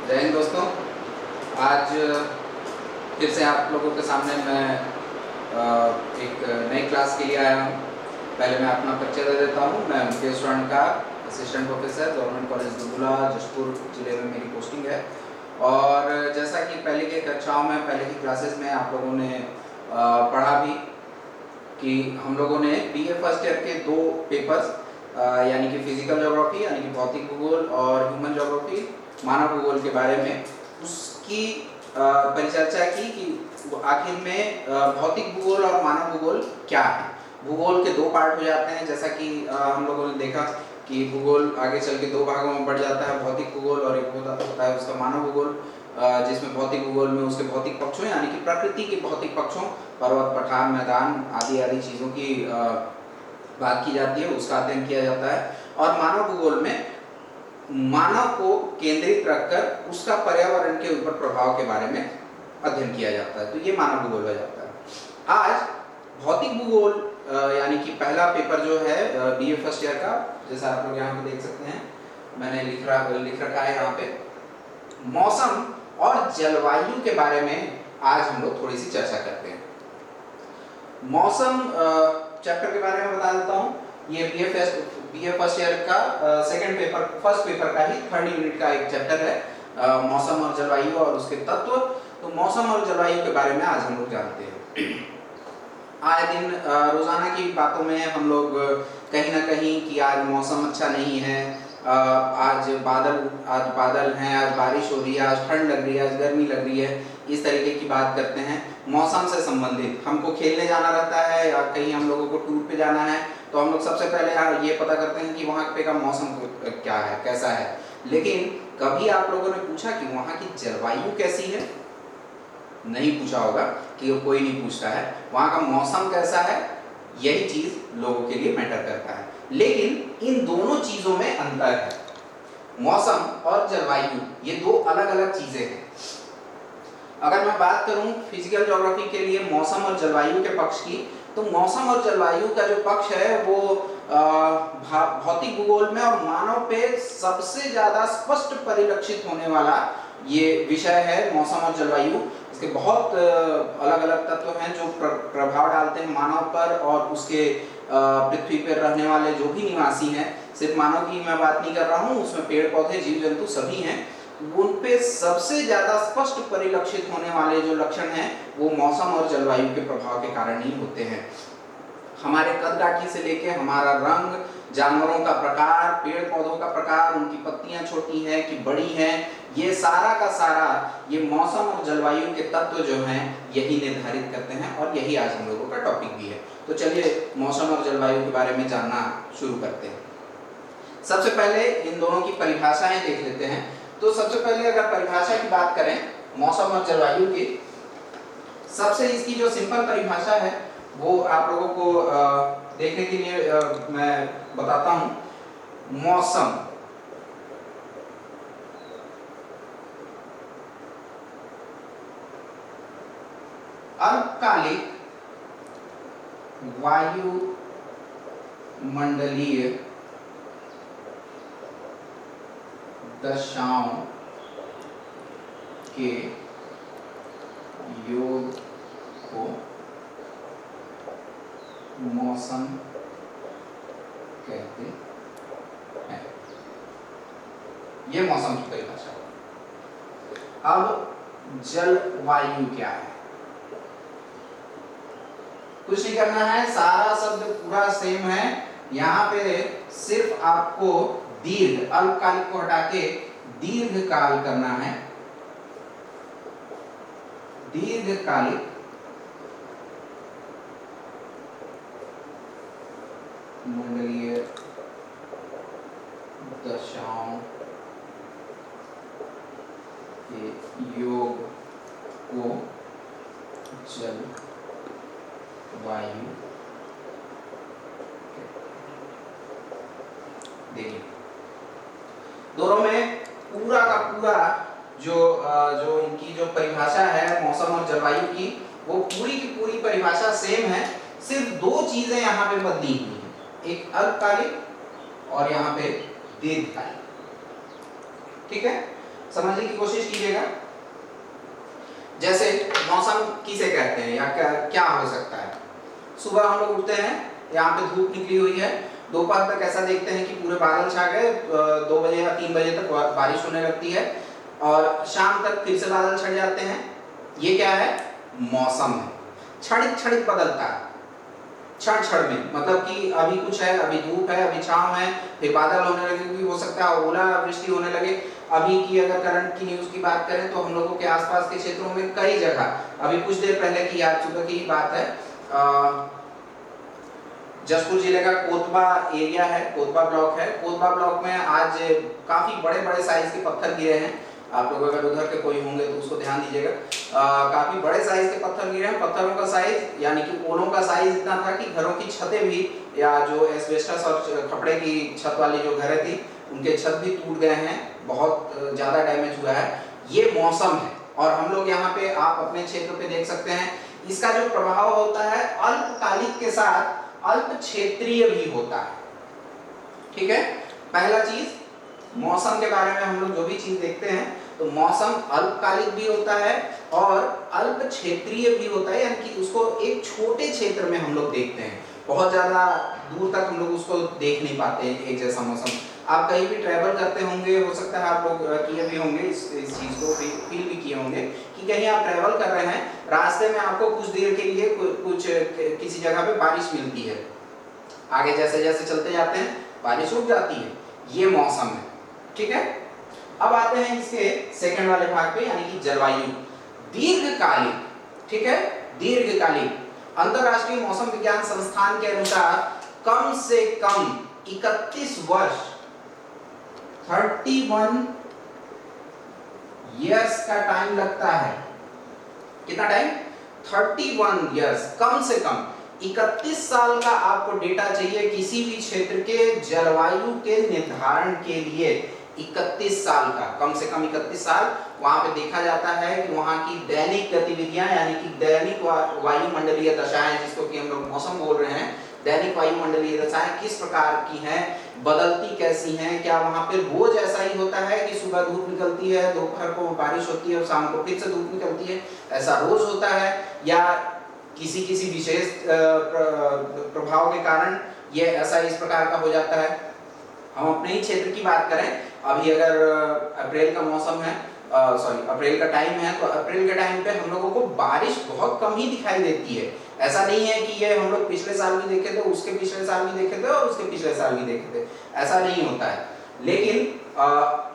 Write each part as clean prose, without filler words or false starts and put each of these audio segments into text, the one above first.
जय हिंद दोस्तों। आज फिर से आप लोगों के सामने मैं एक नई क्लास के लिए आया हूँ। पहले मैं अपना परिचय दे देता हूँ। मैं मुकेश स्वर्ण का असिस्टेंट प्रोफेसर, गवर्नमेंट कॉलेज दुबला, जशपुर जिले में मेरी पोस्टिंग है। और जैसा कि पहले की कक्षाओं में, पहले की क्लासेस में आप लोगों ने पढ़ा भी कि हम लोगों ने बीए फर्स्ट ईयर के दो पेपर्स यानी कि फिजिकल ज्योग्राफी यानी कि भौतिक भूगोल और ह्यूमन ज्योग्राफी मानव भूगोल के बारे में उसकी परिचर्चा की कि आखिर में भौतिक भूगोल और मानव भूगोल क्या है। भूगोल के दो पार्ट हो जाते हैं, जैसा कि हम लोगों ने देखा कि भूगोल आगे चल के दो भागों में बढ़ जाता है, भौतिक भूगोल और एक होता है उसका मानव भूगोल, जिसमें भौतिक भूगोल में उसके भौतिक पक्षों यानी कि प्रकृति के भौतिक पक्षों, पर्वत, पठार, मैदान आदि चीज़ों की बात की जाती है, उसका अध्ययन किया जाता है। और मानव भूगोल में मानव को केंद्रित रखकर उसका पर्यावरण के ऊपर प्रभाव के बारे में अध्ययन किया जाता है, तो ये मानव भूगोल हो जाता है। आज भौतिक भूगोल यानी कि पहला पेपर जो है बीए फर्स्ट ईयर का, जैसा आप लोग यहाँ पे देख सकते हैं, मैंने लिख रखा है यहाँ पे, मौसम और जलवायु के बारे में आज हम लोग थोड़ी सी चर्चा करते हैं। मौसम चैप्टर के बारे में बता देता हूँ। ये बीए फर्स्ट ईयर का सेकंड पेपर, फर्स्ट पेपर का ही थर्ड यूनिट का एक चैप्टर है, मौसम और जलवायु और उसके तत्व। तो मौसम और जलवायु के बारे में आज हम लोग जानते हैं। आए दिन रोजाना की बातों में हम लोग कहीं ना कहीं कि आज मौसम अच्छा नहीं है, आज बादल हैं, आज बारिश हो रही है, आज ठंड लग रही है, आज गर्मी लग रही है, इस तरीके की बात करते हैं। मौसम से संबंधित हमको खेलने जाना रहता है या कहीं हम लोगों को टूर पे जाना है, तो हम लोग सबसे पहले ये पता करते हैं कि वहाँ पे का मौसम क्या है, कैसा है। लेकिन कभी आप लोगों ने पूछा कि वहाँ की जलवायु कैसी है? नहीं पूछा होगा, कि कोई नहीं पूछता है। वहाँ का मौसम कैसा है, यही चीज लोगों के लिए मैटर करता है। लेकिन इन दोनों चीजों में अंतर है। मौसम और जलवायु ये दो अलग अलग चीजें हैं। अगर मैं बात करूं फिजिकल ज्योग्राफी के लिए मौसम और जलवायु के पक्ष की, तो मौसम और जलवायु का जो पक्ष है वो भौतिक भूगोल में और मानव पे सबसे ज्यादा स्पष्ट परिलक्षित होने वाला ये विषय है, मौसम और जलवायु। इसके बहुत अलग अलग तत्व हैं जो प्रभाव डालते हैं मानव पर और उसके पृथ्वी पर रहने वाले जो भी निवासी हैं। सिर्फ मानव की मैं बात नहीं कर रहा हूँ, उसमें पेड़ पौधे, जीव जंतु सभी हैं। उन पे सबसे ज्यादा स्पष्ट परिलक्षित होने वाले जो लक्षण हैं वो मौसम और जलवायु के प्रभाव के कारण ही होते हैं। हमारे कद काठी से लेके हमारा रंग, जानवरों का प्रकार, पेड़ पौधों का प्रकार, उनकी पत्तियां छोटी हैं कि बड़ी हैं, ये सारा का सारा ये मौसम और जलवायु के तत्व जो हैं यही निर्धारित करते हैं और यही आज हम लोगों का टॉपिक भी है। तो चलिए मौसम और जलवायु के बारे में जानना शुरू करते हैं। सबसे पहले इन दोनों की परिभाषाएं देख लेते हैं। तो सबसे पहले अगर परिभाषा की बात करें मौसम और जलवायु की, सबसे इसकी जो सिंपल परिभाषा है वो आप लोगों को देखने के लिए मैं बताता हूं। मौसम अल्पकालिक वायुमंडलीय दशाओं के योग को मौसम कहते हैं। यह मौसम की परिभाषा। अब जलवायु क्या है? कुछ नहीं करना है, सारा शब्द पूरा सेम है। यहाँ पे सिर्फ आपको दीर्घ, अल्पकालिक को हटा के दीर्घकाल करना है। दीर्घकालिक मंडलीय दशाओं के योग को जलवायु। देखिए दोनों में पूरा का पूरा जो इनकी जो परिभाषा है मौसम और जलवायु की, वो पूरी की पूरी परिभाषा सेम है। सिर्फ दो चीजें यहाँ पे बदली हुई हैं, एक अल्पकालिक और यहाँ पे दीर्घकालिक। ठीक है, समझने की कोशिश कीजिएगा। जैसे मौसम किसे कहते हैं या क्या हो सकता है। सुबह हम लोग उठते हैं, यहाँ पे धूप निकली हुई है, दोपहर तक ऐसा देखते हैं कि पूरे बादल छा गए, 2 बजे या 3 बजे तक बारिश होने लगती है और शाम तक फिर से बादल छट जाते हैं। ये क्या है? मौसम है। क्षणिक क्षणिक बदलता है, क्षण क्षण में, मतलब कि अभी कुछ है, अभी धूप है, अभी छांव है, फिर बादल होने लगे, भी हो सकता है ओला वृष्टि होने लगे। अभी की अगर करंट की न्यूज की बात करें तो हम लोगों के आसपास के क्षेत्रों में कई जगह, अभी कुछ देर पहले की आज सुबह की बात है, जसपुर जिले का कोतबा एरिया है, कोतबा ब्लॉक है, कोतबा ब्लॉक में आज काफी बड़े बड़े साइज के पत्थर गिरे हैं। आप लोग अगर उधर के कोई होंगे तो उसको ध्यान दीजिएगा। काफी बड़े साइज के पत्थर गिरे हैं। पत्थरों का साइज यानी कि ओलों का साइज इतना था कि घरों की छतें भी, या जो एस्बेस्टस और खपड़े की छत वाली जो घरें थी उनके छत भी टूट गए हैं, बहुत ज्यादा डैमेज हुआ है। ये मौसम है और हम लोग यहाँ पे, आप अपने क्षेत्र पे देख सकते हैं, इसका जो प्रभाव होता है अल्पकालिक के साथ अल्प क्षेत्रीय भी होता है। ठीक है, पहला चीज मौसम के बारे में हम लोग जो भी चीज देखते हैं तो मौसम अल्पकालिक भी होता है और अल्प क्षेत्रीय भी होता है, यानी कि उसको एक छोटे क्षेत्र में हम लोग देखते हैं, बहुत ज्यादा दूर तक हम लोग उसको देख नहीं पाते हैं एक जैसा मौसम। आप कहीं भी ट्रैवल करते होंगे, हो सकता है आप लोग किए भी होंगे, इस चीज को फील भी किए होंगे कि कहीं आप ट्रैवल कर रहे हैं, रास्ते में आपको कुछ देर के लिए कुछ किसी जगह पे बारिश मिलती है, आगे जैसे जैसे चलते जाते हैं बारिश रुक जाती है, ये मौसम है। ठीक है, अब आते हैं इसके सेकंड वाले भाग पे, यानी कि जलवायु। दीर्घकालिक, ठीक है, दीर्घकालिक। अंतरराष्ट्रीय मौसम विज्ञान संस्थान के अनुसार कम से कम 31 वर्ष, 31 इयर्स का टाइम लगता है। कितना टाइम? 31 इयर्स, कम से कम 31 साल का आपको डेटा चाहिए किसी भी क्षेत्र के जलवायु के निर्धारण के लिए। 31 साल का, कम से कम 31 साल वहां पे देखा जाता है कि वहां की दैनिक गतिविधियां, यानी कि दैनिक वायुमंडलीय दशाएं, जिसको कि हम लोग मौसम बोल रहे हैं, दैनिक वायुमंडलीय दशाएं किस प्रकार की हैं, बदलती कैसी हैं, क्या वहां पे रोज ऐसा ही होता है कि सुबह धूप निकलती है, दोपहर को बारिश होती है और शाम को फिर से धूप निकलती है, ऐसा रोज होता है, या किसी किसी विशेष प्रभाव के कारण ये ऐसा इस प्रकार का हो जाता है। हम अपने ही क्षेत्र की बात करें, अभी अगर अप्रैल का मौसम है, अप्रैल का टाइम है, तो अप्रैल के टाइम पे हम लोगों को बारिश बहुत कम ही दिखाई देती है। ऐसा नहीं है कि ये हम लोग पिछले साल भी देखे थे, उसके पिछले साल भी देखे थे और उसके पिछले साल भी देखे थे, ऐसा नहीं होता है। लेकिन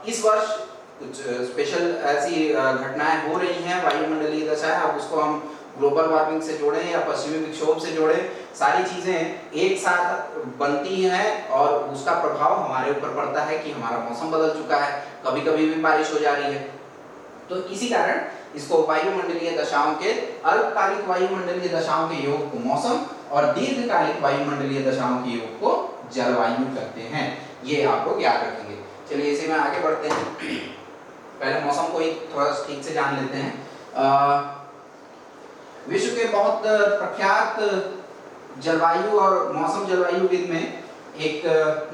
इस वर्ष कुछ स्पेशल ऐसी घटनाएं हो रही हैं, वायुमंडलीय दशा है, अब उसको हम ग्लोबल वार्मिंग से जोड़ें या पश्चिमी विक्षोभ से जोड़ें, सारी चीजें एक साथ बनती हैं और उसका प्रभाव हमारे ऊपर पड़ता है कि हमारा मौसम बदल चुका है, कभी कभी भी बारिश हो जा रही है। तो इसी कारण इसको वायुमंडलीय दशाओं के, अल्पकालिक वायुमंडलीय दशाओं के योग को मौसम और दीर्घकालिक वायुमंडलीय दशाओं के योग को जलवायु कहते हैं। ये आप लोग याद रखेंगे। चलिए इसी में आगे बढ़ते हैं। पहले मौसम को ही थोड़ा ठीक से जान लेते हैं। विश्व के बहुत प्रख्यात जलवायु और मौसम जलवायुविद में एक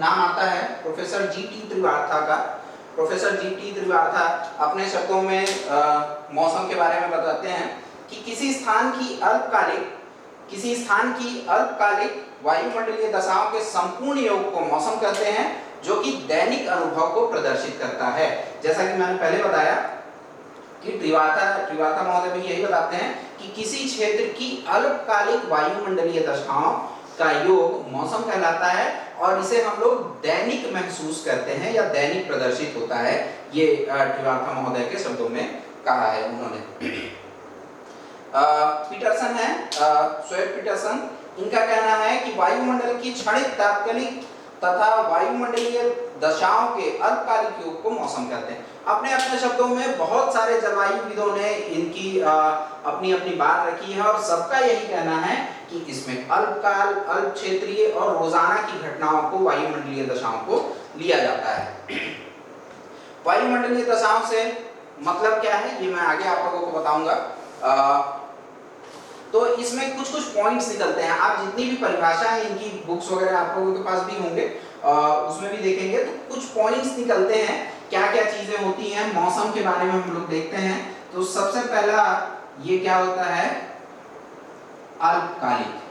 नाम आता है प्रोफेसर जी.टी. त्रिवार्था का। Professor GT. त्रिवार्था अपने शब्दों में मौसम के बारे में बताते हैं कि किसी स्थान की अल्पकालिक वायुमंडलीय दशाओं के संपूर्ण योग को मौसम कहते हैं, जो कि दैनिक अनुभव को प्रदर्शित करता है। जैसा कि मैंने पहले बताया कि त्रिवार्था महोदय भी यही बताते हैं कि किसी क्षेत्र की अल्पकालिक वायुमंडलीय दशाओं का योग मौसम कहलाता है और इसे हम लोग दैनिक महसूस करते हैं या दैनिक प्रदर्शित होता है। ये त्रिवार्था महोदय के शब्दों में कहा है उन्होंने। पीटरसन है, स्वेट पीटरसन, इनका कहना है कि वायुमंडल की क्षणिक, तात्कालिक तथा वायुमंडलीय दशाओं के अल्पकालिक योग को मौसम कहते हैं। अपने अपने शब्दों में बहुत सारे जलवायुविदों ने इनकी अपनी अपनी बात रखी है और सबका यही कहना है कि इसमें अल्पकाल, अल्प क्षेत्रीय और रोजाना की घटनाओं को, वायुमंडलीय दशाओं को लिया जाता है। वायुमंडलीय दशाओं से मतलब क्या है ये मैं आगे आप लोगों को बताऊंगा। तो इसमें कुछ कुछ पॉइंट्स निकलते हैं। आप जितनी भी परिभाषा है, इनकी बुक्स वगैरह आप लोगों के पास भी होंगे, उसमें भी देखेंगे तो कुछ पॉइंट्स निकलते हैं क्या क्या चीजें होती हैं मौसम के बारे में हम लोग देखते हैं। तो सबसे पहला ये क्या होता है, अल्पकालिक।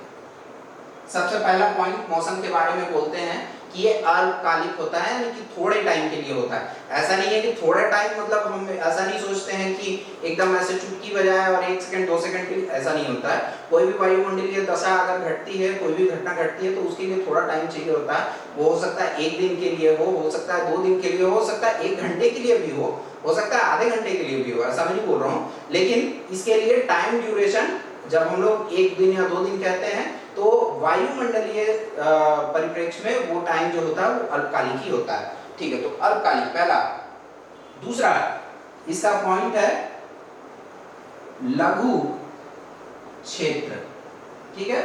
सबसे पहला पॉइंट मौसम के बारे में बोलते हैं कि ये अल्पकालिक होता है, यानी कि थोड़े टाइम के लिए होता है। ऐसा नहीं है कि थोड़ा टाइम मतलब हम ऐसा नहीं सोचते हैं कि एकदम ऐसे चुटकी बजाए और 1 सेकंड 2 सेकंड के लिए, ऐसा नहीं होता है। कोई भी वायुमंडलीय दशा अगर घटती है, कोई भी घटना घटती है, तो उसके लिए थोड़ा टाइम चाहिए होता है। वो हो सकता है 1 दिन के लिए हो सकता है 2 दिन के लिए हो सकता है 1 घंटे के लिए भी हो सकता है आधे घंटे के लिए भी हो, ऐसा मैं नहीं बोल रहा हूँ। लेकिन इसके लिए टाइम ड्यूरेशन जब हम लोग 1 दिन या 2 दिन कहते हैं, तो वायुमंडलीय परिप्रेक्ष्य में वो टाइम जो होता है वो अल्पकालिक ही होता है। ठीक है, तो अल्पकालिक पहला। दूसरा इसका पॉइंट है लघु क्षेत्र। ठीक है,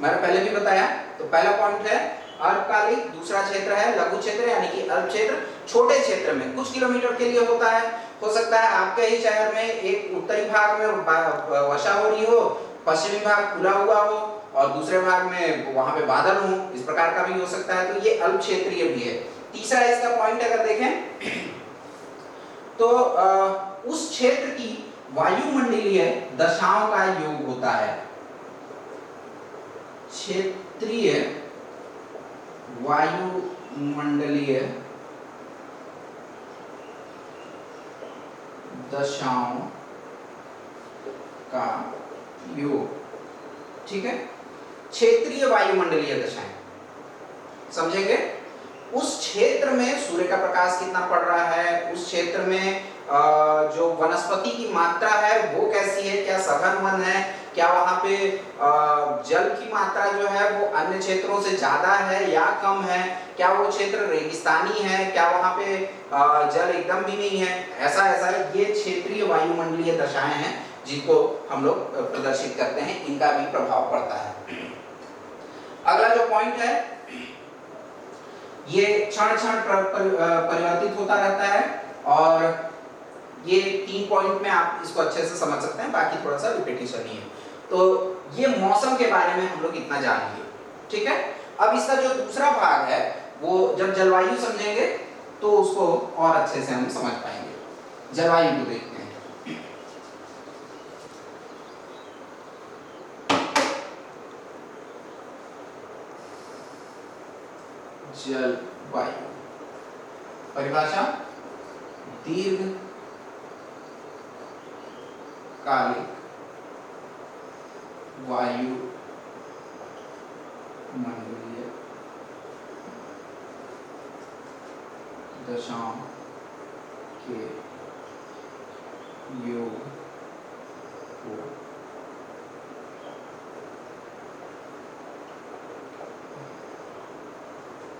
मैंने पहले भी बताया। तो पहला पॉइंट है अल्पकालिक, दूसरा क्षेत्र है लघु क्षेत्र, यानी कि अल्प क्षेत्र छोटे क्षेत्र में कुछ किलोमीटर के लिए होता है। हो सकता है आपके ही शहर में एक उत्तरी भाग में वर्षा हो रही हो, पश्चिमी भाग खुला हुआ हो और दूसरे भाग में वहां पे बादल हो, इस प्रकार का भी हो सकता है। तो ये अल्प क्षेत्रीय भी है। तीसरा इसका पॉइंट अगर देखें तो उस क्षेत्र की वायुमंडलीय दशाओं का योग होता है। क्षेत्रीय वायुमंडलीय दशाओं का योग। ठीक है, क्षेत्रीय वायुमंडलीय दशाएं समझेंगे। उस क्षेत्र में सूर्य का प्रकाश कितना पड़ रहा है, उस क्षेत्र में जो वनस्पति की मात्रा है वो कैसी है, क्या सघन वन है, क्या वहां पे जल की मात्रा जो है वो अन्य क्षेत्रों से ज्यादा है या कम है, क्या वो क्षेत्र रेगिस्तानी है, क्या वहां पे जल एकदम भी नहीं है, ऐसा ऐसा ये क्षेत्रीय वायुमंडलीय दशाएं हैं जिनको हम लोग प्रदर्शित करते हैं, इनका भी प्रभाव पड़ता है। अगला जो पॉइंट है ये क्षण क्षण परिवर्तित होता रहता है और ये 3 पॉइंट में आप इसको अच्छे से समझ सकते हैं, बाकी थोड़ा सा रिपीटेशन ही है। तो ये मौसम के बारे में हम लोग इतना जान लिए। ठीक है, अब इसका जो दूसरा भाग है वो जब जलवायु समझेंगे तो उसको और अच्छे से हम समझ पाएंगे। जलवायु को देखते हैं। जलवायु परिभाषा दीर्घकालिक वायु मंडलीय दशाओं के योग को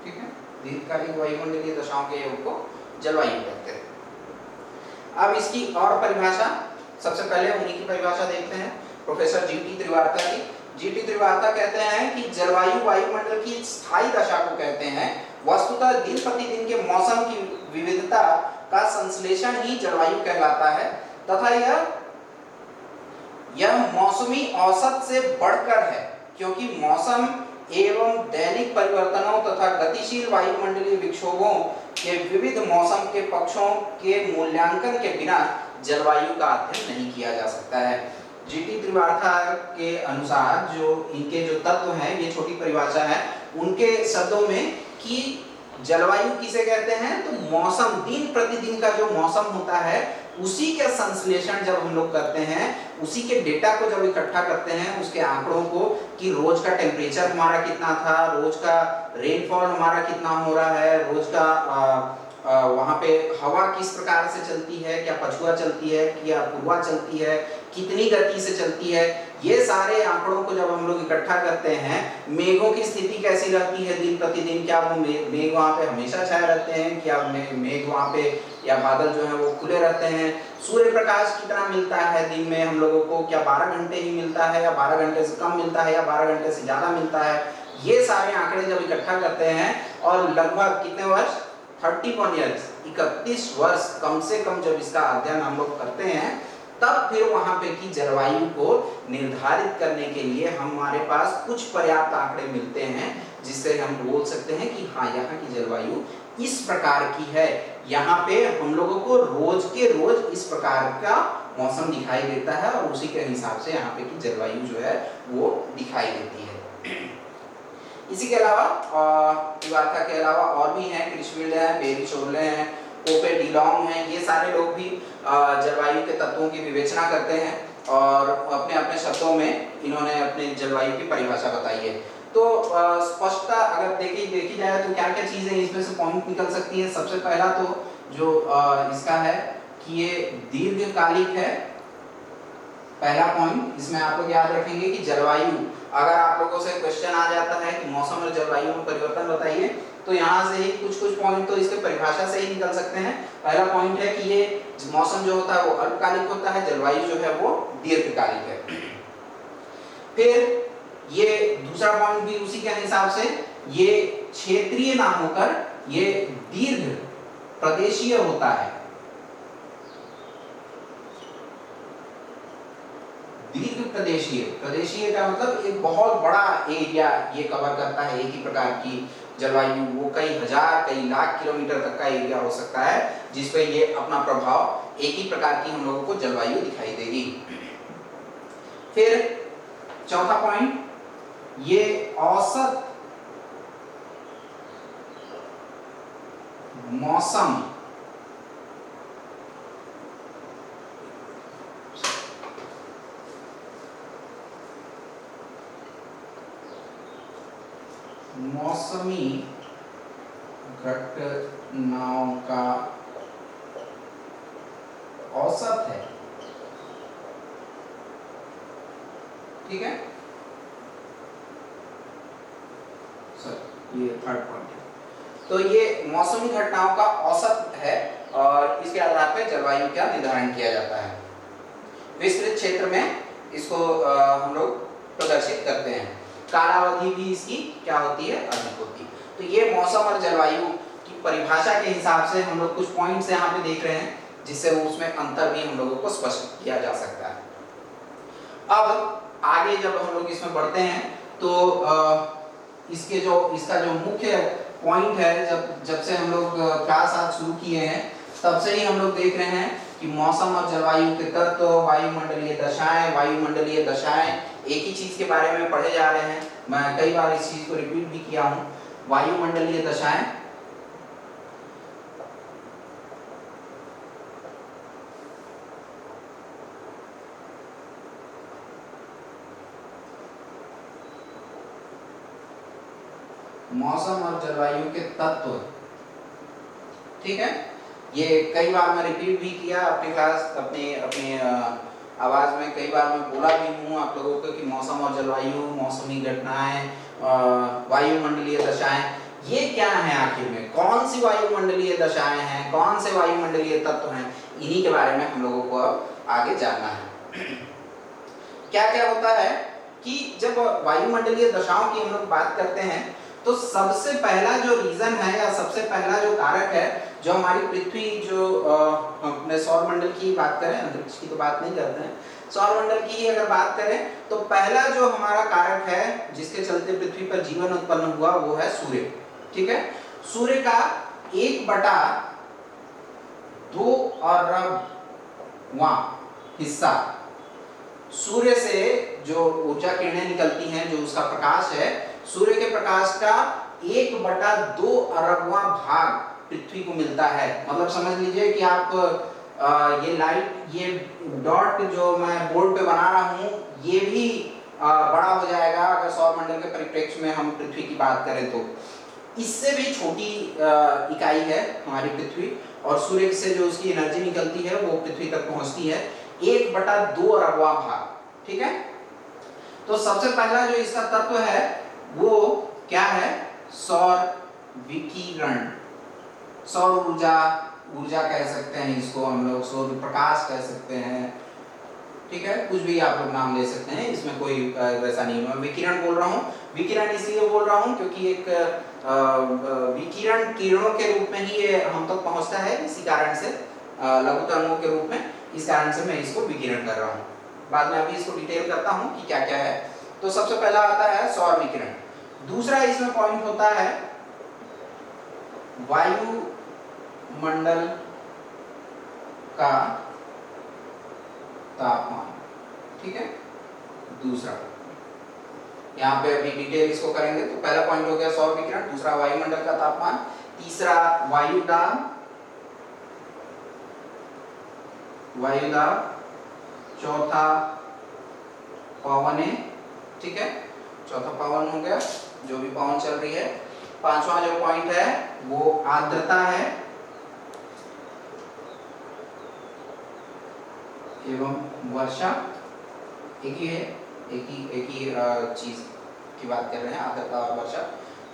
ठीक है, दीर्घकालिक वायुमंडलीय दशाओं के योग को जलवायु कहते हैं। अब इसकी और परिभाषा, सबसे पहले उन्हीं की परिभाषा देखते हैं, प्रोफेसर जीटी त्रिवार्ता की। जीटी त्रिवार्ता कहते हैं कि जलवायु वायुमंडल की स्थायी दशा को कहते हैं। वस्तुतः दिन प्रतिदिन के मौसम की विविधता का संश्लेषण ही जलवायु कहलाता है तथा यह मौसमी औसत से बढ़कर है, क्योंकि मौसम एवं दैनिक परिवर्तनों तथा गतिशील वायुमंडलीय विक्षोभों के विविध मौसम के पक्षों के मूल्यांकन के बिना जलवायु का अध्ययन नहीं किया जा सकता है। जीटी त्रिवार्ता के अनुसार जो इनके जो तत्व हैं, ये छोटी परिभाषा है उनके शब्दों में कि जलवायु किसे कहते हैं, तो मौसम, दिन प्रतिदिन का जो मौसम होता है उसी के संश्लेषण जब हम लोग करते हैं, उसी के डेटा को जब इकट्ठा करते हैं, उसके आंकड़ों को कि रोज का टेम्परेचर हमारा कितना था, रोज का रेनफॉल हमारा कितना हो रहा है, रोज का वहाँ पे हवा किस प्रकार से चलती है, क्या पछुआ चलती है, क्या पूर्वा चलती है, कितनी गति से चलती है, ये सारे आंकड़ों को जब हम लोग इकट्ठा करते हैं, मेघों की स्थिति कैसी रहती है दिन प्रतिदिन, क्या वो मेघ वहाँ पे हमेशा छाए रहते हैं, क्या मेघ वहाँ पे या बादल जो है वो खुले रहते हैं, सूर्य प्रकाश कितना मिलता है दिन में हम लोगों को, क्या 12 घंटे ही मिलता है या 12 घंटे से कम मिलता है या 12 घंटे से ज्यादा मिलता है, ये सारे आंकड़े जब इकट्ठा करते हैं और लगभग कितने वर्ष, 31 ईयर्स, 31 वर्ष कम से कम जब इसका अध्ययन हम लोग करते हैं, तब फिर वहां पे की जलवायु को निर्धारित करने के लिए हमारे पास कुछ पर्याप्त आंकड़े मिलते हैं जिससे हम बोल सकते हैं कि हाँ, यहाँ की जलवायु इस प्रकार की है। यहाँ पे हम लोगों को रोज के रोज इस प्रकार का मौसम दिखाई देता है और उसी के हिसाब से यहाँ पे की जलवायु जो है वो दिखाई देती है। इसी के अलावा इवार्का के अलावा और भी हैं, क्रिशविल्ड है, बेरी चोले हैं, पोपे डिलोंग हैं, ये सारे लोग भी जलवायु के तत्वों की विवेचना करते हैं और अपने अपने शब्दों में इन्होंने अपने जलवायु की परिभाषा बताई है। तो स्पष्टता अगर देखी जाए तो क्या क्या चीजें इसमें से पॉइंट निकल सकती है। सबसे पहला तो जो इसका है कि ये दीर्घकालिक है। पहला पॉइंट इसमें आप लोग याद रखेंगे कि जलवायु, अगर आप लोगों से क्वेश्चन आ जाता है कि मौसम और जलवायु में परिवर्तन बताइए, तो यहाँ से ही कुछ पॉइंट तो इसके परिभाषा से ही निकल सकते हैं। पहला पॉइंट है कि ये मौसम जो होता है वो अल्पकालिक होता है, जलवायु जो है वो दीर्घकालिक है। फिर ये दूसरा पॉइंट भी उसी के हिसाब से, ये क्षेत्रीय ना होकर ये दीर्घ प्रदेशीय होता है। दीर्घ प्रदेशीय, प्रदेशीय का मतलब एक बहुत बड़ा एरिया ये कवर करता है, एक ही प्रकार की जलवायु, वो कई हजार कई लाख किलोमीटर तक का एरिया हो सकता है जिसपे ये अपना प्रभाव, एक ही प्रकार की हम लोगों को जलवायु दिखाई देगी। फिर चौथा पॉइंट, ये औसत मौसम मौसमी घटनाओं का औसत है। ठीक है, सर ये थर्ड पॉइंट है। तो ये मौसमी घटनाओं का औसत है और इसके आधार पर जलवायु का निर्धारण किया जाता है। विस्तृत क्षेत्र में इसको हम लोग प्रदर्शित करते हैं। कालावधि भी इसकी क्या होती है, अधिक होती है। तो ये मौसम और जलवायु की परिभाषा के हिसाब से हम लोग कुछ पॉइंट्स यहाँ पे देख रहे हैं जिससे उसमें अंतर भी हम लोगों को स्पष्ट किया जा सकता है। अब आगे जब हम लोग इसमें बढ़ते हैं तो इसका जो मुख्य पॉइंट है, जब से हम लोग क्लास आज शुरू किए हैं तब से ही हम लोग देख रहे हैं कि मौसम और जलवायु के तत्व, वायुमंडलीय दशाएं एक ही चीज के बारे में पढ़े जा रहे हैं। मैं कई बार इस चीज को रिपीट भी किया हूं। वायुमंडलीय दशाएं, मौसम और जलवायु के तत्व, ठीक है। ये कई बार मैं रिपीट भी किया अपनी क्लास, अपने आवाज में कई बार मैं बोला भी हूँ आप लोगों को कि मौसम और जलवायु, मौसमी घटनाएं, वायुमंडलीय दशाएं, ये क्या है आखिर में, कौन सी वायुमंडलीय दशाएं हैं, कौन से वायुमंडलीय तत्व हैं, इन्हीं के बारे में हम लोगों को अब आगे जानना है। क्या क्या होता है कि जब वायुमंडलीय दशाओं की हम लोग बात करते हैं तो सबसे पहला जो रीजन है या सबसे पहला जो कारक है, जो हमारी पृथ्वी, जो अपने सौरमंडल की बात करें, अंतरिक्ष की तो बात नहीं करते हैं, सौरमंडल की ही अगर बात करें तो पहला जो हमारा कारक है जिसके चलते पृथ्वी पर जीवन उत्पन्न हुआ वो है सूर्य। ठीक है, सूर्य का 1/2 हिस्सा, सूर्य से जो ऊर्जा किरणें निकलती हैं, जो उसका प्रकाश है, सूर्य के प्रकाश का 1/2 अरबवां भाग पृथ्वी को मिलता है। मतलब समझ लीजिए कि आप ये लाइट, ये डॉट जो मैं बोर्ड पे बना रहा हूँ, ये भी बड़ा हो जाएगा अगर सौरमंडल के परिप्रेक्ष्य में हम पृथ्वी की बात करें तो। इससे भी छोटी इकाई है हमारी पृथ्वी, और सूर्य से जो उसकी एनर्जी निकलती है वो पृथ्वी तक पहुंचती है 1/2 अरबवां भाग। ठीक है, तो सबसे पहला जो इसका तत्व है वो क्या है, सौर विकिरण, सौर ऊर्जा कह सकते हैं इसको हम लोग, सौर प्रकाश कह सकते हैं। ठीक है, कुछ भी आप लोग नाम ले सकते हैं, इसमें कोई वैसा नहीं है। मैं विकिरण बोल रहा हूँ, विकिरण इसलिए बोल रहा हूँ क्योंकि एक विकिरण किरणों के रूप में ही ये हम तक पहुँचता है, इसी कारण से लघु तरंगों के रूप में, इस कारण से मैं इसको विकिरण कर रहा हूँ। बाद में अभी इसको डिटेल करता हूँ कि क्या क्या है। तो सबसे पहला आता है सौर विकिरण। दूसरा इसमें पॉइंट होता है वायुमंडल का तापमान, ठीक है। दूसरा, यहाँ पे अभी डिटेल इसको करेंगे। तो पहला पॉइंट हो गया सौर विकिरण, दूसरा वायुमंडल का तापमान, तीसरा वायुदाब, चौथा पवनें, ठीक है। चौथा पवन हो गया, जो भी पवन चल रही है। पांचवा जो पॉइंट है वो आर्द्रता है एवं वर्षा। एक ही है, एक ही चीज की बात कर रहे हैं, आर्द्रता और वर्षा।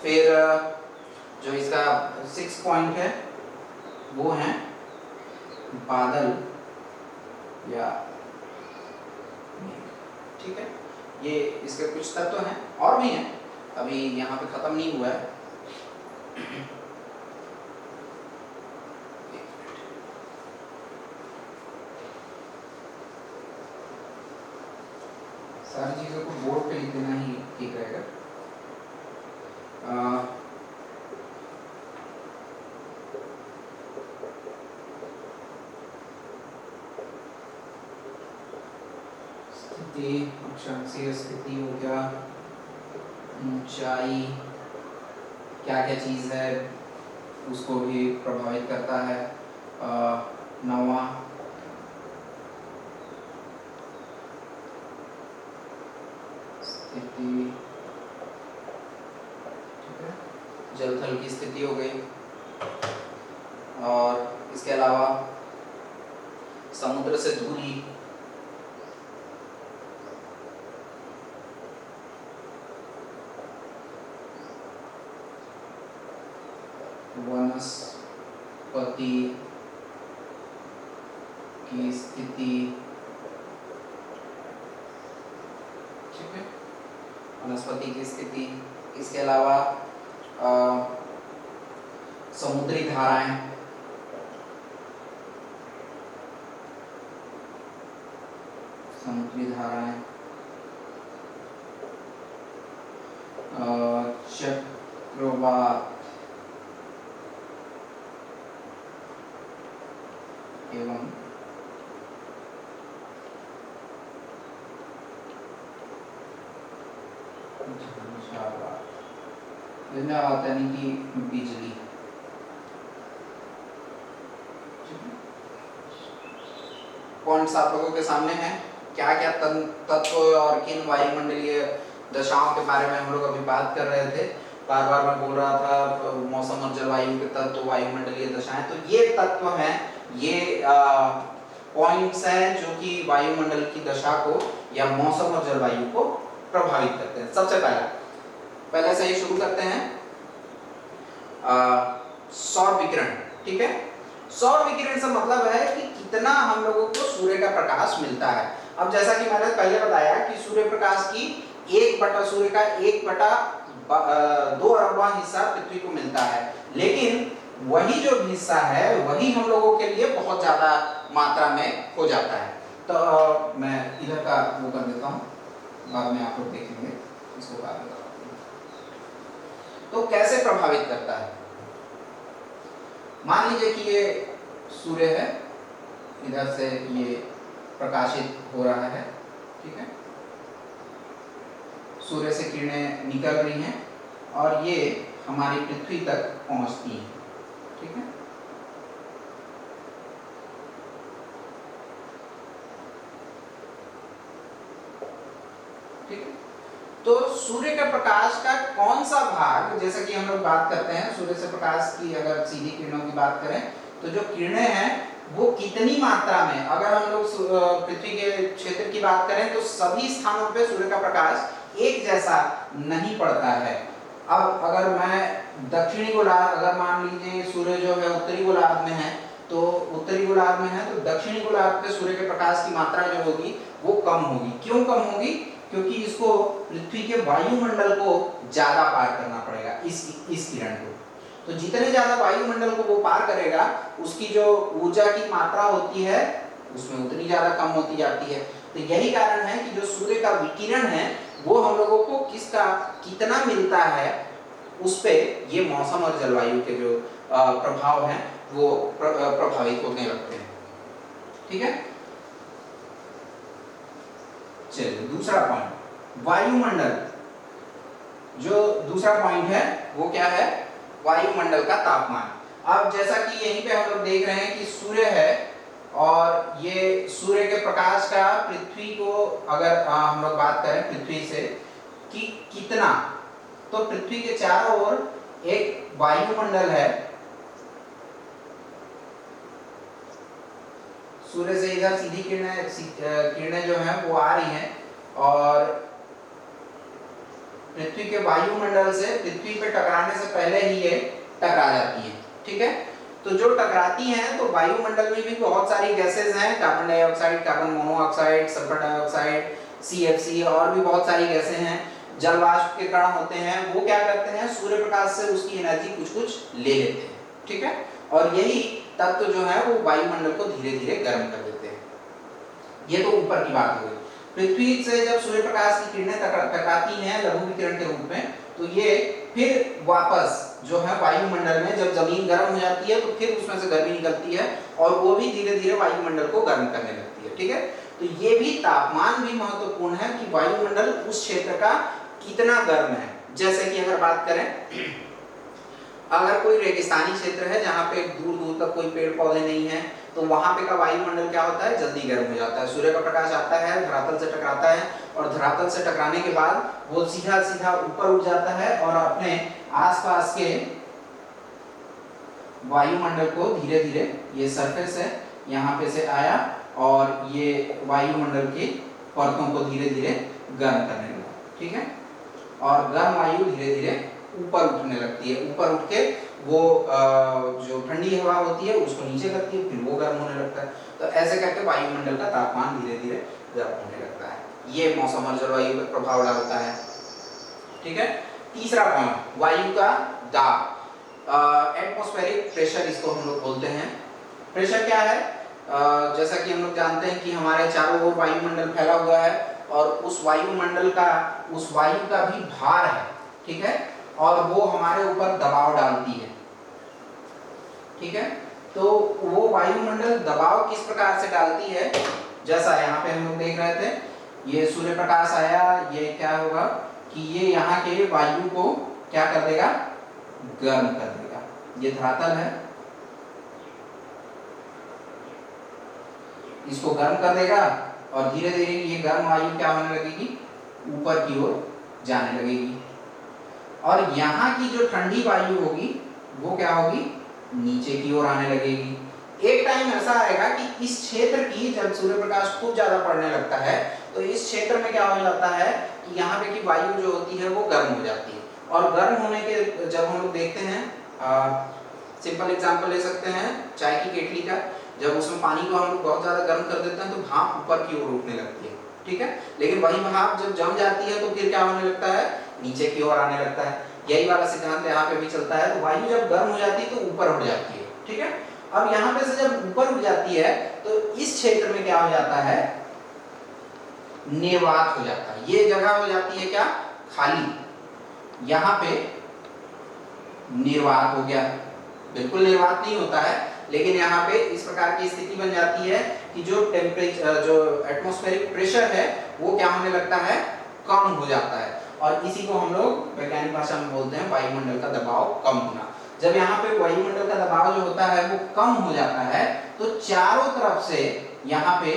फिर जो इसका 6 पॉइंट है वो है बादल या, ठीक है। ये इसके कुछ तत्व हैं, और भी हैं, अभी यहाँ पे खत्म नहीं हुआ है। सारी चीजों को बोर्ड पे लिख देना ही ठीक रहेगा। स्थिति, अक्षांशीय स्थिति हो गया, ऊंचाई, क्या क्या चीज है उसको भी प्रभावित करता है। नौवां स्थिति, ठीक है, जल थल की स्थिति हो गई। और इसके अलावा समुद्र से दूरी, वनस्पति की स्थिति, ठीक है, वनस्पति की स्थिति। इसके अलावा समुद्री धाराएं, चक्रवात एवं झंझावात, यानी कि बिजली। पॉइंट्स आप लोगों के सामने हैं। क्या क्या तत्व और किन वायुमंडलीय दशाओं के बारे में हम लोग अभी बात कर रहे थे। बार बार मैं बोल रहा था मौसम और जलवायु के तत्व, वायुमंडलीय दशाएं। तो ये तत्व हैं, ये पॉइंट्स हैं जो कि वायुमंडल की दशा को या मौसम और जलवायु को प्रभावित करते हैं। सबसे पहले से ही शुरू करते हैं, सौर विकिरण, ठीक है। सौर विकिरण से मतलब है कि कितना हम लोगों को सूर्य का प्रकाश मिलता है। अब जैसा कि मैंने पहले बताया कि सूर्य प्रकाश की सूर्य का 1/2 अरबवां हिस्सा पृथ्वी को मिलता है, लेकिन वही जो हिस्सा है वही हम लोगों के लिए बहुत ज्यादा मात्रा में हो जाता है। तो मैं इधर का वो कर देता हूँ, बाद में आप लोग देखेंगे इसको बाद में। तो कैसे प्रभावित करता है, मान लीजिए कि ये सूर्य है, इधर से ये प्रकाशित हो रहा है, ठीक है। सूर्य से किरणें निकल रही हैं और ये हमारी पृथ्वी तक पहुंचती हैं, ठीक है। ठीक है, तो सूर्य के प्रकाश का कौन सा भाग, जैसे कि हम लोग बात करते हैं सूर्य से प्रकाश की, अगर सीधी किरणों की बात करें तो जो किरणें हैं वो कितनी मात्रा में, अगर हम लोग पृथ्वी के क्षेत्र की बात करें तो सभी स्थानों पे सूर्य का प्रकाश एक जैसा नहीं पड़ता है। अब अगर मैं दक्षिणी गोलार्ध, अगर मान लीजिए सूर्य जो है उत्तरी गोलार्ध में है, तो उत्तरी गोलार्ध में है तो दक्षिणी गोलार्ध पे सूर्य के प्रकाश की मात्रा जो होगी वो कम होगी। क्यों कम होगी? क्योंकि इसको पृथ्वी के वायुमंडल को ज्यादा पार करना पड़ेगा, इस किरण को। तो जितने ज्यादा वायुमंडल को वो पार करेगा, उसकी जो ऊर्जा की मात्रा होती है उसमें उतनी ज्यादा कम होती जाती है। तो यही कारण है कि जो सूर्य का विकिरण है वो हम लोगों को किसका कितना मिलता है, उस पे ये मौसम और जलवायु के जो प्रभाव हैं वो प्रभावित होने लगते हैं। ठीक है, चलिए दूसरा पॉइंट वायुमंडल। जो दूसरा पॉइंट है वो क्या है, वायुमंडल का तापमान। अब जैसा कि यहीं पे हम लोग देख रहे हैं कि सूर्य है और ये सूर्य के प्रकाश का पृथ्वी को अगर हम लोग बात करें पृथ्वी से कि कितना, तो पृथ्वी के चारों ओर एक वायुमंडल है। सूर्य से इधर सीधी किरणें जो हैं वो आ रही हैं और पृथ्वी के वायुमंडल से पृथ्वी पे टकराने से पहले ही ये टकरा जाती है। ठीक है, तो जो टकराती हैं तो वायुमंडल में भी बहुत सारी गैसेस हैं, carbon dioxide, carbon monoxide, sulphur dioxide, CFC और भी बहुत सारी गैसें हैं। जल वाष्प के कण होते हैं, वो क्या करते हैं, सूर्य प्रकाश से उसकी एनर्जी कुछ कुछ ले लेते हैं। ठीक है, और यही तत्व जो है वो वायुमंडल को धीरे धीरे गर्म कर देते हैं। ये तो ऊपर की बात हो गई। पृथ्वी से जब सूर्य प्रकाश की किरणें टकराती हैं लघु विकिरण के रूप में, तो ये फिर वापस जो है वायुमंडल में जब जमीन गर्म हो जाती है तो फिर उसमें से गर्मी निकलती है और वो भी धीरे धीरे वायुमंडल को गर्म करने लगती है। ठीक है, तो ये भी तापमान भी महत्वपूर्ण है कि वायुमंडल उस क्षेत्र का कितना गर्म है। जैसे कि अगर बात करें, अगर कोई रेगिस्तानी क्षेत्र है जहाँ पे दूर दूर तक कोई पेड़ पौधे नहीं है, तो वहां पे का वायुमंडल क्या होता है, जल्दी गर्म हो जाता है। सूर्य का प्रकाश आता है, धरातल से टकराता है और धरातल से टकराने के बाद वो सीधा सीधा ऊपर उठ जाता है और अपने आसपास के वायुमंडल को धीरे धीरे, ये सरफेस है यहाँ पे से आया और ये वायुमंडल की परतों को धीरे धीरे गर्म करने लगा। ठीक है, और गर्म वायु धीरे धीरे ऊपर उठने लगती है। ऊपर उठ के वो जो ठंडी हवा होती है उसको नीचे करती है, फिर वो गर्म होने लगता है। तो ऐसे करके वायुमंडल का तापमान धीरे धीरे गर्म होने लगता है। ये मौसम और जलवायु पर प्रभाव डालता है। ठीक है, तीसरा पॉइंट, वायु का दाब, एटमॉस्फेरिक प्रेशर इसको हम लोग बोलते हैं। प्रेशर क्या है, जैसा कि हम लोग जानते हैं कि हमारे चारों ओर वायुमंडल फैला हुआ है और उस वायुमंडल का, उस वायु का भी भार है। ठीक है, और वो हमारे ऊपर दबाव डालती है। ठीक है, तो वो वायुमंडल दबाव किस प्रकार से डालती है, जैसा यहाँ पे हम लोग देख रहे थे, ये सूर्य प्रकाश आया, ये क्या होगा कि ये यहाँ के वायु को क्या कर देगा, गर्म कर देगा। ये धरातल है, इसको गर्म कर देगा और धीरे धीरे ये गर्म वायु क्या होने लगेगी, ऊपर की ओर जाने लगेगी और यहाँ की जो ठंडी वायु होगी वो क्या होगी, नीचे की ओर आने लगेगी। एक टाइम ऐसा आएगा कि इस क्षेत्र की, जब सूर्य प्रकाश खूब ज्यादा पड़ने लगता है तो इस क्षेत्र में क्या हो जाता है कि यहाँ पे की वायु जो होती है वो गर्म हो जाती है। और गर्म होने के जब हम लोग देखते हैं, सिंपल एग्जांपल ले सकते हैं चाय की केतली का, जब उसमें पानी को हम लोग बहुत ज्यादा गर्म कर देते हैं तो भाप ऊपर की ओर उठने लगती है। ठीक है, लेकिन वही भाप जब जम जाती है तो फिर क्या होने लगता है, नीचे की ओर आने लगता है। यही वाला सिद्धांत यहाँ पे भी चलता है। तो वायु जब गर्म हो जाती है तो ऊपर उठ जाती है। ठीक है, अब यहाँ पे से जब ऊपर उठ जाती है तो इस क्षेत्र में क्या हो जाता है, निर्वात हो जाता है। ये जगह हो जाती है क्या, खाली। यहाँ पे निर्वात हो गया, बिल्कुल निर्वात नहीं होता है, लेकिन यहाँ पे इस प्रकार की स्थिति बन जाती है कि जो टेम्परेचर, जो एटमॉस्फेरिक प्रेशर है वो क्या होने लगता है, कम हो जाता है। और इसी को हम लोग वैज्ञानिक भाषा में बोलते हैं वायुमंडल का दबाव कम होना। जब यहाँ पे वायुमंडल का दबाव जो होता है वो कम हो जाता है तो चारों तरफ से यहाँ पे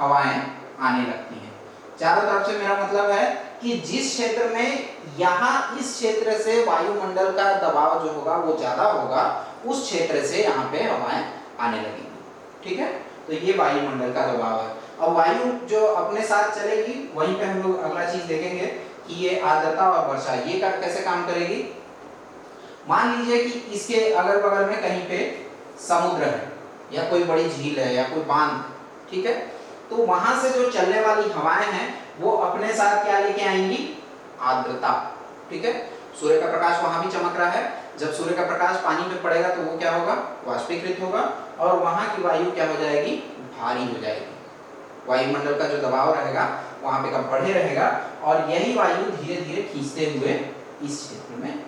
हवाएं आने लगती हैं। चारों तरफ से मेरा मतलब है कि जिस क्षेत्र में यहाँ इस क्षेत्र से वायुमंडल का दबाव जो होगा वो ज्यादा होगा, उस क्षेत्र से यहाँ पे हवाएं आने लगेंगी। ठीक है, तो ये वायुमंडल का दबाव है। अब वायु जो अपने साथ चलेगी, वहीं पे हम लोग अगला चीज देखेंगे कि ये आर्द्रता और वर्षा ये कैसे काम करेगी। मान लीजिए कि इसके अगल बगल में कहीं पे समुद्र है या कोई बड़ी झील है या कोई बांध, ठीक है, तो वहां से जो चलने वाली हवाएं हैं वो अपने साथ क्या लेके आएंगी, आर्द्रता। ठीक है, सूर्य का प्रकाश वहां भी चमक रहा है, जब सूर्य का प्रकाश पानी पे पड़ेगा तो वो क्या होगा, वाष्पीकृत होगा और वहां की वायु क्या हो जाएगी, भारी हो जाएगी। वायुमंडल का जो दबाव रहेगा वहां पे कम बढ़े रहेगा और यही वायु धीरे धीरे खींचते हुए इस क्षेत्र में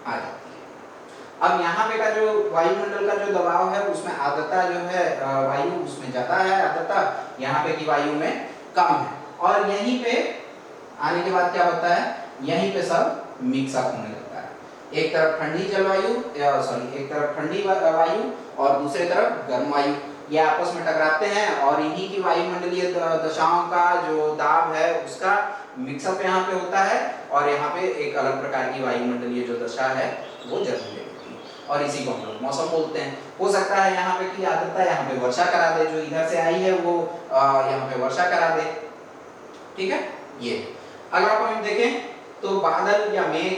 आ जाती है। अब यहाँ पे का जो वायुमंडल का जो दबाव है उसमें आर्द्रता जो है वायु उसमें ज्यादा है, आर्द्रता यहाँ पे की वायु में कम है। और यहीं पे आने के बाद क्या होता है, यहीं पे सब मिक्सअप होने लगता है। एक तरफ ठंडी जलवायु एक तरफ ठंडी वायु और दूसरे तरफ गर्म वायु, ये आपस में टकराते हैं और इन्हीं की वायुमंडलीय दशाओं का जो दाब है उसका मिक्सअप यहाँ पे होता है और यहाँ पे एक अलग प्रकार की वायुमंडलीय जो दशा है वो जन्म लेती है और इसी को हम लोग मौसम बोलते हैं। हो सकता है यहाँ पे की आर्द्रता यहाँ पे वर्षा करा दे, जो इधर से आई है वो यहाँ पे वर्षा करा दे, ठीक है। ये अगला पॉइंट देखें तो बादल या मेघ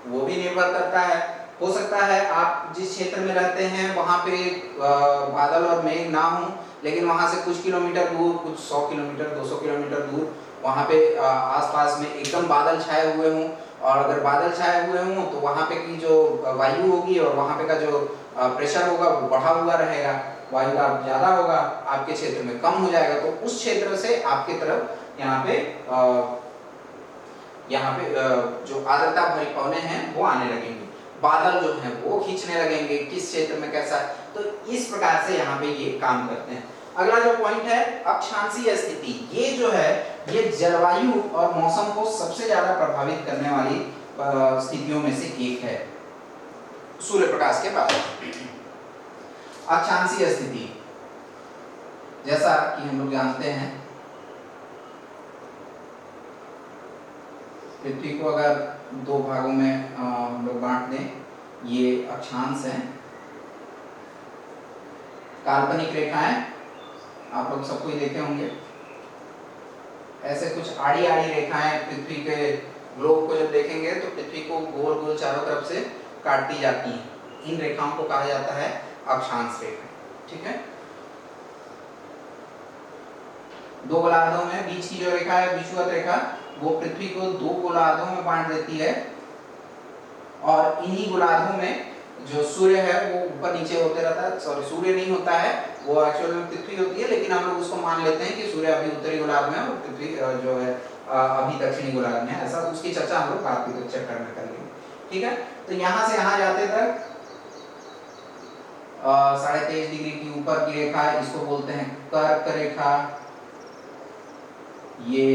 वो भी निर्भर करता है। हो सकता है आप जिस क्षेत्र में रहते हैं वहाँ पे बादल और मेघ ना हो, लेकिन वहाँ से कुछ किलोमीटर दूर, कुछ 100 किलोमीटर 200 किलोमीटर दूर वहाँ पे आसपास में एकदम बादल छाए हुए हों, और अगर बादल छाए हुए हों तो वहाँ पे की जो वायु होगी और वहाँ पे का जो प्रेशर होगा वो बढ़ा हुआ रहेगा, वायु का ज़्यादा होगा, आपके क्षेत्र में कम हो जाएगा, तो उस क्षेत्र से आपके तरफ यहाँ पे जो आर्द्रता भरी पवने हैं वो आने लगेंगे, बादल जो हैं वो खींचने लगेंगे किस क्षेत्र में कैसा, तो इस प्रकार से यहाँ पे ये काम करते हैं। अगला जो पॉइंट है अक्षांशीय स्थिति, ये जो है ये जलवायु और मौसम को सबसे ज्यादा प्रभावित करने वाली स्थितियों में से एक है सूर्य प्रकाश के बाद। अक्षांशीय स्थिति जैसा कि हम लोग जानते हैं, पृथ्वी को अगर दो भागों में हम लोग बांट दें, ये अक्षांश हैं, काल्पनिक रेखाएं आप लोग सब कोई देखे होंगे, ऐसे कुछ आड़ी आड़ी रेखाएं पृथ्वी के ग्लोब को जब देखेंगे तो पृथ्वी को गोल गोल चारों तरफ से काटती जाती हैं, इन रेखाओं को कहा जाता है अक्षांश रेखा, ठीक है। दो गोलार्धों में बीच की जो रेखा है विषुवत रेखा, वो पृथ्वी को दो गोलार्धों में बांट देती है और इन्हीं गोलार्धों में जो सूर्य है वो ऊपर नीचे होते रहता है, सॉरी सूर्य नहीं होता है, वो एक्चुअल में पृथ्वी होती है, लेकिन हम लोग उसको मान लेते हैं कि सूर्य अभी उत्तरी गोलार्ध में और पृथ्वी जो है अभी दक्षिणी गोलार्ध में है, ऐसा उसकी चर्चा हम लोग बाद के चक्कर में करेंगे, ठीक है। तो यहाँ से यहाँ जाते तक 23.5 डिग्री की ऊपर की रेखा, इसको बोलते हैं कर्क रेखा, ये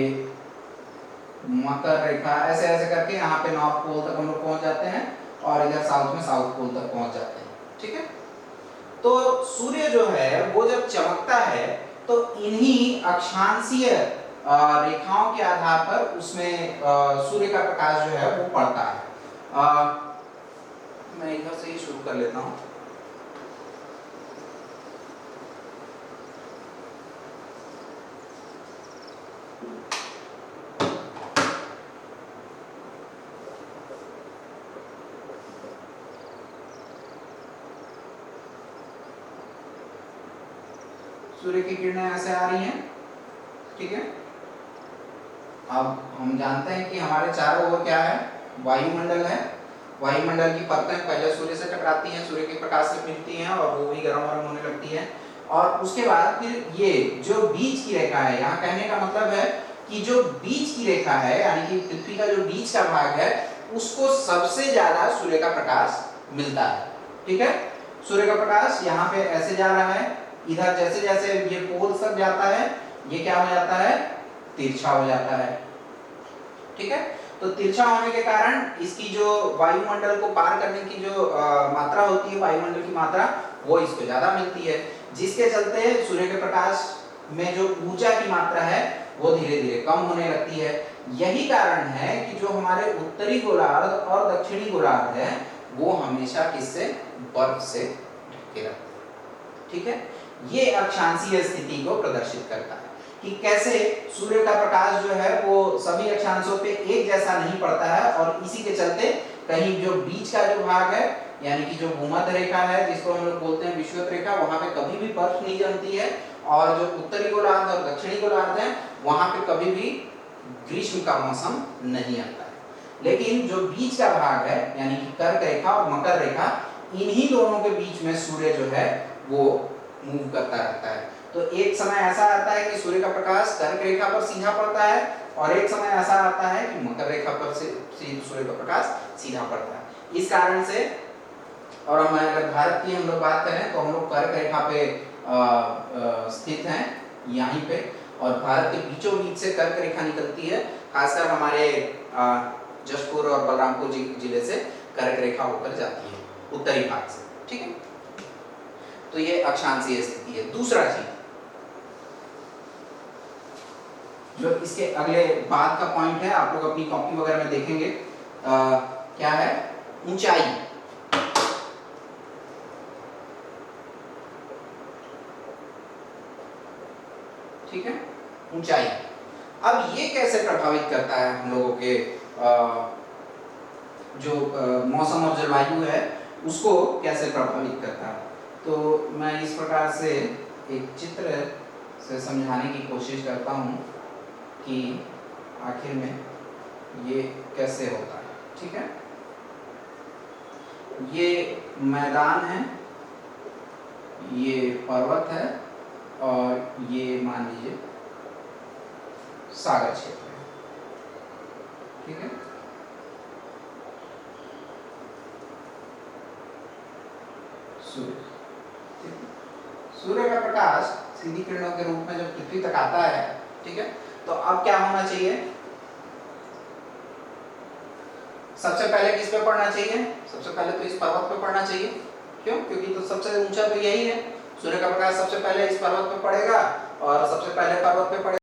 मकर रेखा, ऐसे ऐसे करके यहाँ पे नॉर्थ पोल तक हम लोग पहुंच जाते हैं और इधर साउथ में साउथ पोल तक पहुंच जाते हैं, ठीक है। तो सूर्य जो है वो जब चमकता है तो इन्हीं अक्षांशीय रेखाओं के आधार पर उसमें सूर्य का प्रकाश जो है वो पड़ता है। मैं इधर से ही शुरू कर लेता हूँ। सूर्य की किरणें ऐसे आ रही हैं, ठीक है। अब हम जानते हैं कि हमारे चारों ओर क्या है, वायुमंडल है, वायुमंडल की परतें पहले सूर्य से टकराती हैं, सूर्य के प्रकाश से मिलती हैं और वो भी गर्म होने लगती है, और उसके बाद फिर ये जो बीच की रेखा है, यहाँ कहने का मतलब है कि जो बीच की रेखा है यानी कि पृथ्वी का जो बीच का भाग है उसको सबसे ज्यादा सूर्य का प्रकाश मिलता है, ठीक है। सूर्य का प्रकाश यहाँ पे ऐसे जा रहा है, इधर जैसे जैसे ये पोल तक जाता है ये क्या हो जाता है, तिरछा हो जाता है, ठीक है। तो तिरछा होने के कारण इसकी जो वायुमंडल को पार करने की जो मात्रा होती है, वायुमंडल की मात्रा, वो इसको ज्यादा मिलती है, जिसके चलते सूर्य के प्रकाश में जो ऊर्जा की मात्रा है वो धीरे धीरे कम होने लगती है। यही कारण है कि जो हमारे उत्तरी गोलार्ध और दक्षिणी गोलार्ध है वो हमेशा किससे, बर्फ से ढके रहते हैं, ठीक है। ये अक्षांशीय स्थिति को प्रदर्शित करता है कि कैसे सूर्य का प्रकाश जो है वो सभी अक्षांशों पे एक जैसा नहीं पड़ता है, और इसी के चलते कहीं जो बीच का जो भाग है यानी कि जो भूमध्य रेखा है जिसको हम लोग बोलते हैं विषुवत रेखा, वहां पे कभी भी बर्फ नहीं जमती है, और जो उत्तरी गोलार्ध और दक्षिणी गोलार्ध है वहां पे कभी भी ग्रीष्म का मौसम नहीं आता है। लेकिन जो बीच का भाग है यानी कि कर्क रेखा और मकर रेखा, इन्हीं दोनों के बीच में सूर्य जो है वो मूव करता रहता है। तो एक समय ऐसा आता है कि सूर्य का प्रकाश कर्क रेखा पर सीधा पड़ता है, और एक समय ऐसा आता है कि मकर रेखा पर से सूर्य का प्रकाश सीधा पड़ता है। इस कारण से और हम अगर भारत की हम लोग बात करें तो हम लोग कर्क रेखा पे स्थित हैं यहीं पे, और भारत के बीचों बीच से कर्क रेखा निकलती है, खासकर हमारे जशपुर और बलरामपुर जिले से कर्क रेखा होकर जाती है उत्तरी भाग से, ठीक है। तो ये अक्षांशीय स्थिति है। दूसरा चीज जो इसके अगले बाद का पॉइंट है, आप लोग अपनी कॉपी वगैरह में देखेंगे, क्या है, ऊंचाई। ठीक है, ऊंचाई। अब ये कैसे प्रभावित करता है हम लोगों के जो मौसम और जलवायु है उसको कैसे प्रभावित करता है। तो मैं इस प्रकार से एक चित्र से समझाने की कोशिश करता हूँ कि आखिर में ये कैसे होता है, ठीक है। ये मैदान है, ये पर्वत है, और ये मान लीजिए सागर क्षेत्र है, ठीक है। सूर्य, सूर्य का प्रकाश सीधी किरणों के रूप में जब पृथ्वी तक आता है, ठीक है, तो अब क्या होना चाहिए, सबसे पहले किस पे पड़ना चाहिए, सबसे पहले तो इस पर्वत पे पड़ना चाहिए। क्यों? क्योंकि तो सबसे ऊंचा तो यही है, सूर्य का प्रकाश सबसे पहले इस पर्वत पे पड़ेगा, और सबसे पहले पर्वत पे पड़ेगा